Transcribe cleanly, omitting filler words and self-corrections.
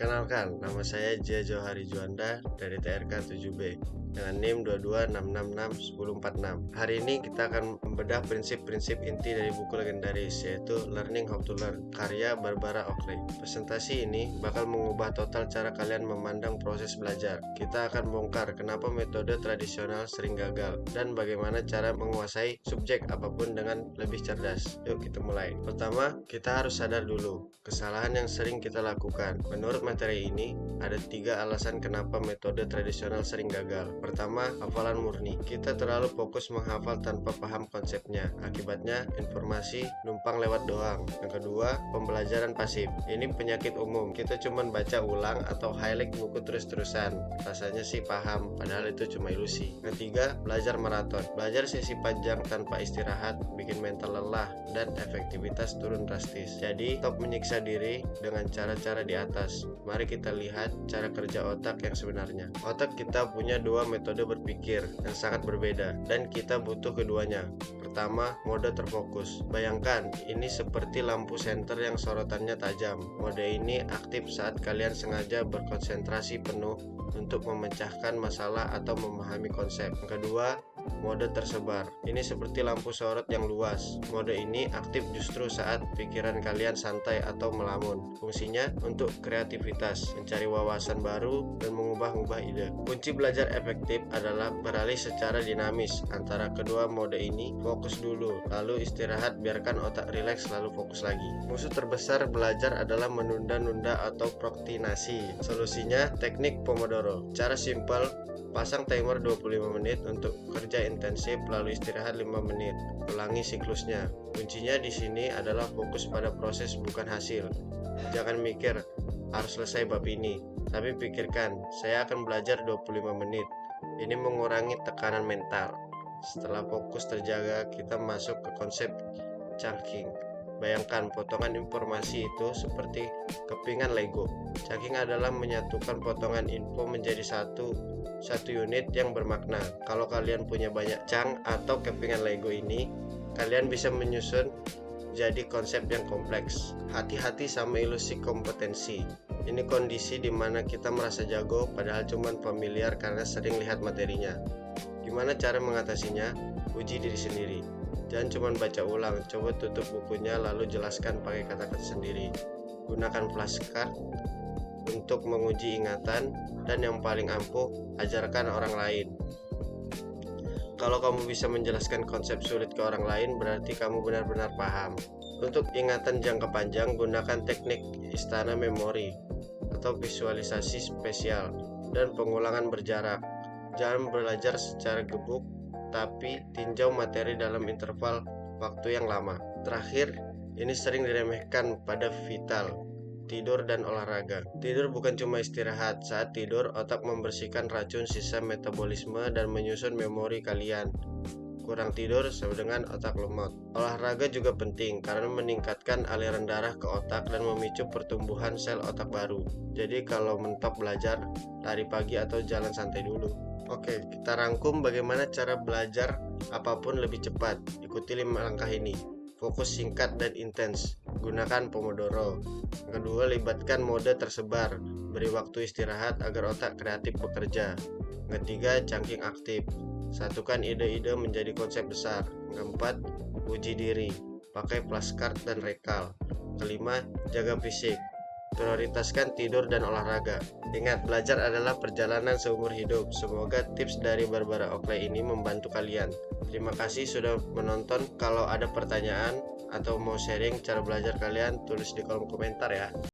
Kenalkan, nama saya Jia Johari Juanda dari TRK 7B dengan NIM 22666146. Hari ini kita akan membedah prinsip-prinsip inti dari buku legendaris, yaitu Learning How to Learn, karya Barbara Oakley. Presentasi ini bakal mengubah total cara kalian memandang proses belajar. Kita akan bongkar kenapa metode tradisional sering gagal dan bagaimana cara menguasai subjek apapun dengan lebih cerdas. Yuk kita mulai. Pertama, kita harus sadar dulu kesalahan yang sering kita lakukan. Menurut materi ini, ada 3 alasan kenapa metode tradisional sering gagal. Pertama, hafalan murni. Kita terlalu fokus menghafal tanpa paham konsepnya. Akibatnya, informasi numpang lewat doang. Yang kedua, pembelajaran pasif. Ini penyakit umum. Kita cuma baca ulang atau highlight buku terus-terusan. Rasanya sih paham, padahal itu cuma ilusi. Ketiga, belajar maraton. Belajar sesi panjang tanpa istirahat bikin mental lelah dan efektivitas turun drastis. Jadi, stop menyiksa diri dengan cara-cara di atas. Mari kita lihat cara kerja otak yang sebenarnya. Otak kita punya 2 metode berpikir yang sangat berbeda dan kita butuh keduanya. Pertama, mode terfokus. Bayangkan, ini seperti lampu senter yang sorotannya tajam. Mode ini aktif saat kalian sengaja berkonsentrasi penuh untuk memecahkan masalah atau memahami konsep. Yang kedua, mode tersebar. Ini seperti lampu sorot yang luas. Mode ini aktif justru saat pikiran kalian santai atau melamun. Fungsinya untuk kreativitas, mencari wawasan baru, dan mengubah-ubah ide. Kunci belajar efektif adalah beralih secara dinamis antara kedua mode ini. Fokus dulu, lalu istirahat, biarkan otak rileks, lalu fokus lagi. Musuh terbesar belajar adalah menunda-nunda atau prokrastinasi. Solusinya, teknik Pomodoro. Cara simpel, pasang timer 25 menit untuk kerja intensif, lalu istirahat 5 menit. Ulangi siklusnya. Kuncinya di sini adalah fokus pada proses bukan hasil. Jangan mikir harus selesai bab ini, tapi pikirkan, saya akan belajar 25 menit. Ini mengurangi tekanan mental. Setelah fokus terjaga, kita masuk ke konsep chunking. Bayangkan potongan informasi itu seperti kepingan Lego. Chunking adalah menyatukan potongan info menjadi satu unit yang bermakna. Kalau kalian punya banyak chunk atau kepingan Lego ini, kalian bisa menyusun jadi konsep yang kompleks. Hati-hati sama ilusi kompetensi. Ini kondisi di mana kita merasa jago padahal cuma familiar karena sering lihat materinya. Gimana cara mengatasinya? Uji diri sendiri. Jangan cuma baca ulang, coba tutup bukunya lalu jelaskan pakai kata-kata sendiri. Gunakan flashcard untuk menguji ingatan, dan yang paling ampuh, ajarkan orang lain. Kalau kamu bisa menjelaskan konsep sulit ke orang lain, berarti kamu benar-benar paham. Untuk ingatan jangka panjang, gunakan teknik istana memori atau visualisasi spesial dan pengulangan berjarak. Jangan belajar secara gebuk, tapi tinjau materi dalam interval waktu yang lama. Terakhir, ini sering diremehkan pada vital, tidur dan olahraga. Tidur bukan cuma istirahat. Saat tidur, otak membersihkan racun sisa metabolisme dan menyusun memori kalian. Kurang tidur sama dengan otak lemot. Olahraga juga penting karena meningkatkan aliran darah ke otak dan memicu pertumbuhan sel otak baru. Jadi kalau mentok belajar, lari pagi atau jalan santai dulu. Oke, kita rangkum bagaimana cara belajar apapun lebih cepat. Ikuti 5 langkah ini. Fokus singkat dan intens. Gunakan Pomodoro. Yang kedua, libatkan mode tersebar. Beri waktu istirahat agar otak kreatif bekerja. Yang ketiga, chunking aktif. Satukan ide-ide menjadi konsep besar. Yang keempat, uji diri. Pakai flashcard dan rekal. Kelima, jaga fisik. Prioritaskan tidur dan olahraga. Ingat, belajar adalah perjalanan seumur hidup. Semoga tips dari Barbara Oakley ini membantu kalian. Terima kasih sudah menonton. Kalau ada pertanyaan atau mau sharing cara belajar kalian, tulis di kolom komentar ya.